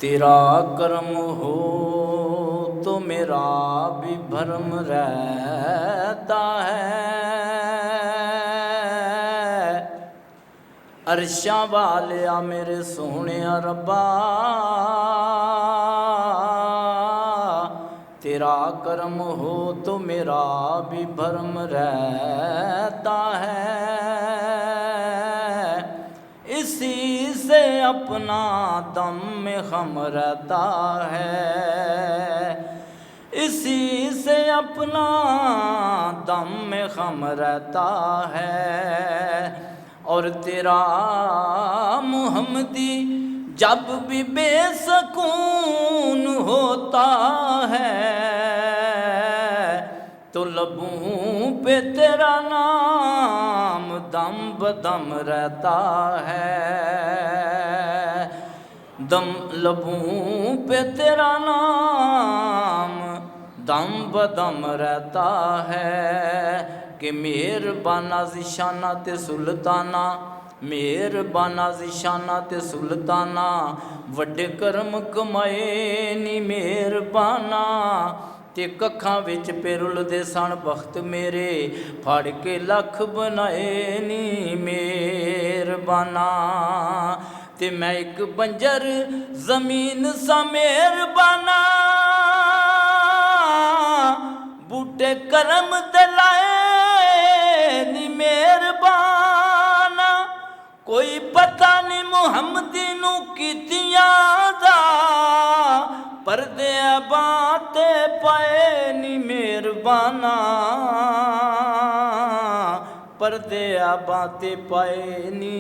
तेरा कर्म हो तो मेरा भी भरम रहता है। अरशा वालिया मेरे सोहने रब्बा, तेरा कर्म हो तो मेरा भी भरम रहता है। इसी से अपना दम में खम रहता है, इसी से अपना दम में खम रहता है। और तेरा मुहम्मदी जब भी बेसकून होता है तो लबों पे तेरा नाम दम बदम रहता है। दम लबों पे तेरा नाम दम बदम रहता है। कि मेहरबाना ज़िशाना ते सुल्ताना, मेहरबाना ज़िशाना ते सुल्ताना, वड्डे करम कमाए नी मेहरबाना। ते कखां विच पेरुलदे सन बख्त मेरे, फड़ के लख बनाए नी मेहरबाना। ते मैं एक बंजर ज़मीन सा मेहरबाना, बूटे करम दे लाए नी मेहरबाना। कोई पता नहीं मुहम्मदी नू कीतियां दा, परदे बाते पाए नी मेहरबाना, परदे बाते पाए नी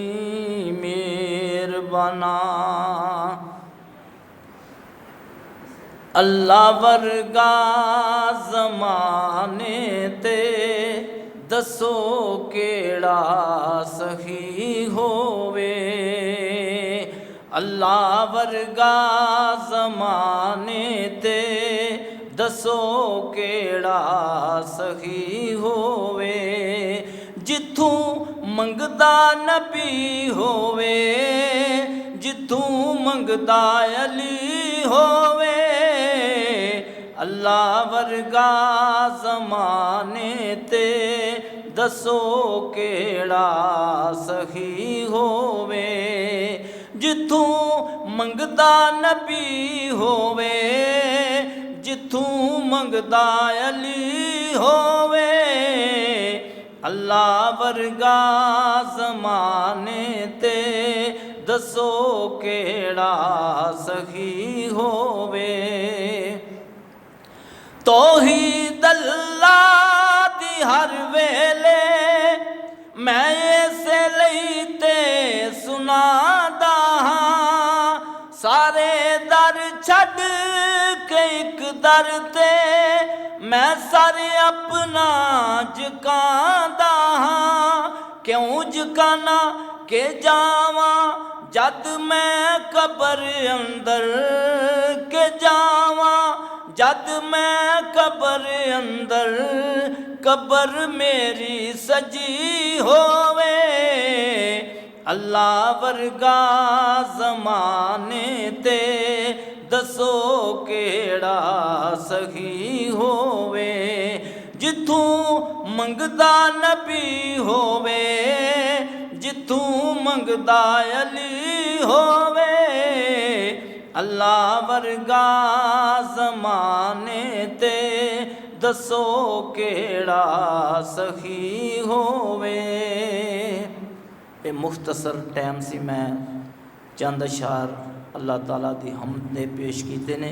मेहरबाना। अल्लाह वर्गा ज़माने ते दसो केड़ा सही होवे। अल्लाह वर्गा ज़माने ते दसो केड़ा सही होवे। जिथों मंगदा नबी होवे, जिथों मंगदा अली होवे। अल्लाह वर्गा ज़माने ते दसो केड़ा सही होवे। जिथों मंगदा नबी होवे, जिथों मंगदा अली होवे। अल्लाह वर्गा ज़माने ते दसो केड़ा सही होवे। तौहीद अल्लाह दी हर वेले मैं इसे लईते सुनादा हां। सारे दर छड़ के एक दर ते मैं सारे अपना झुकांदा हां। क्यों झुकाना के जावा जद मैं कबर अंदर के जावा, जद मैं कबर अंदर कबर मेरी सजी होवे। अल्लाह वर्गा ज़माने ते दसो केड़ा सही होवे। जिथों मंगदा नबी होवे, जिथों मंगदा अली होवे। अल्लाह वर्गा ज़माने ते दसो केड़ा सही होवे। ये मुख्तसर टाइम सी मैं चंद अशार अल्लाह ताला दी हमद दे पेश कीते ने।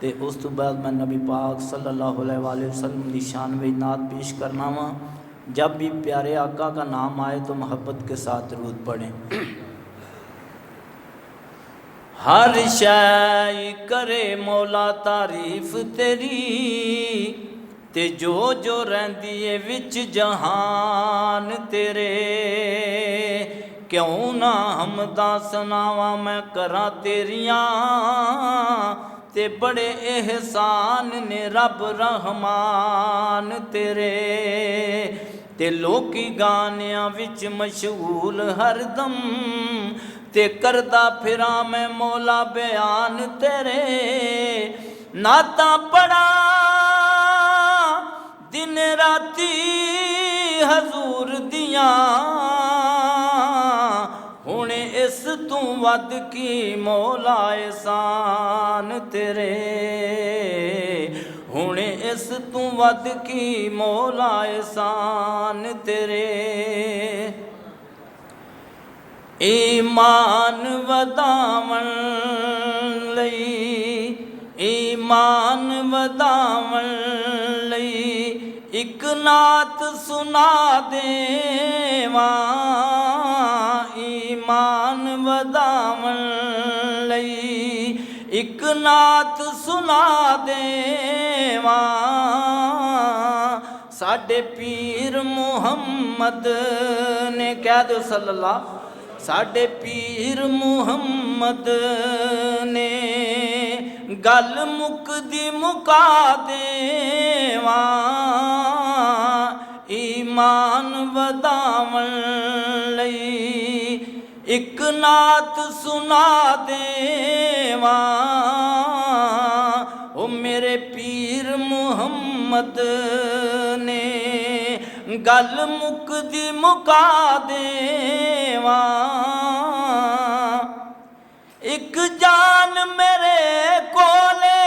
ते उस तो बाद मैं नबी पाक सल्लल्लाहु अलैहि वसल्लम की शान में नात पेश करना वा। जब भी प्यारे आका का नाम आए तो मोहब्बत के साथ दरूद पढ़ें। हर शै करे मौला तारीफ तेरी, ते जो रहिंदी है विच जहान तेरे। क्यों ना हमदा सुनावा मैं करा तेरियां, ते बड़े एहसान ने रब रहमान तेरे। ते लोकी गानियां विच मशहूर हरदम, ते करदा फिरा मैं मौला बयान तेरे। नाता पढ़ा दिन राती हजूर दियां, हुण इस तू वध की मौला एहसान तेरे। हुण इस तू वध की मौला एहसान तेरे। ईमान वधावन लई, ईमान वधावन लई इक नात सुना देवां। ईमान वधावन लई इक नात सुना देवां। साडे पीर मुहम्मद ने कह दो सल्लल्लाहु, साडे पीर मुहम्मद ने गल मुकदी मुका देवां। ईमान वधावन लई इक नात सुना देवां। ओ मेरे पीर मुहम्मद ने गल मुकदी मुका देवां। एक जान मेरे कोले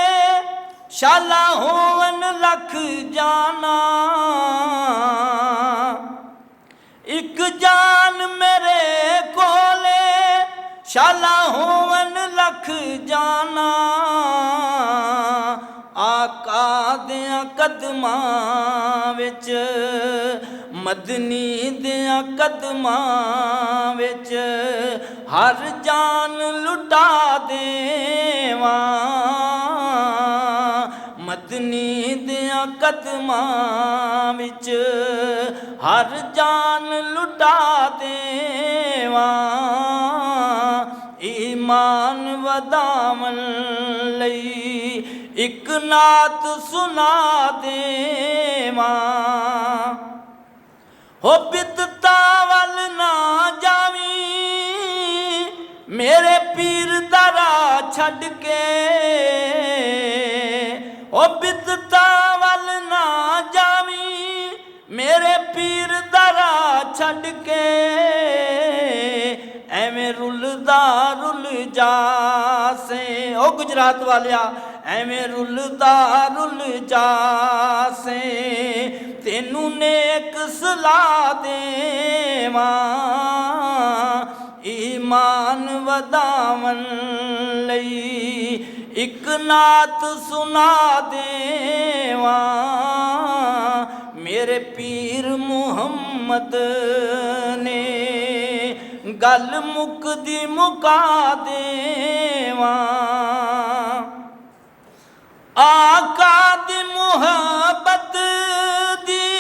शाला होवन लख जाना। एक जान मेरे कोले शाला होवन लख जाना। आका दियां कदमां विच, मदनी दियां कदमां विच हर जान लुटा देवां। मदनी दियां कदमां विच हर जान लुटा देवां। ईमान वधावन लई इक नात सुना देवां। हो बिदता वल ना जावी मेरे पीर दा राह छड्ड के। ओ बिदता वल ना जावी मेरे पीर दा राह छड्ड के। एवें रुलदा रुल जासे, ओ गुजरात वालिया एवें रुलदा रुल जासे। तेनू नेक सलाह देवां। ईमान वधावन लई इक नात सुना देवां। मेरे पीर मुहम्मद ने गल मुकदी मुका देवां। आका दी मुहब्बत दी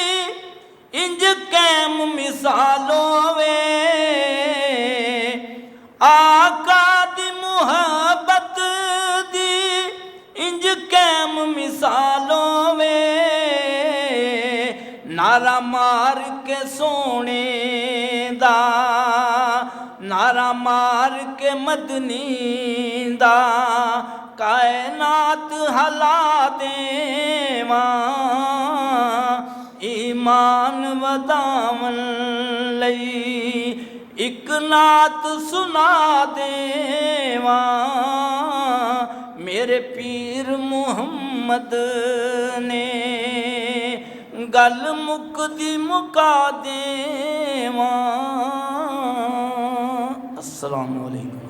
इंज कैम मिसाल होवे। आका दी मुहब्बत दी इंज कैम मिसाल होवे। नारा मार के सोने दा, नारा मार के मदनी दा कायनात हला देवां। ईमान वधावन लई इक नात सुना देवां। मेरे पीर मुहम्मद ने गल मुकदी मुका देवां। अस्सलामु अलैकुम।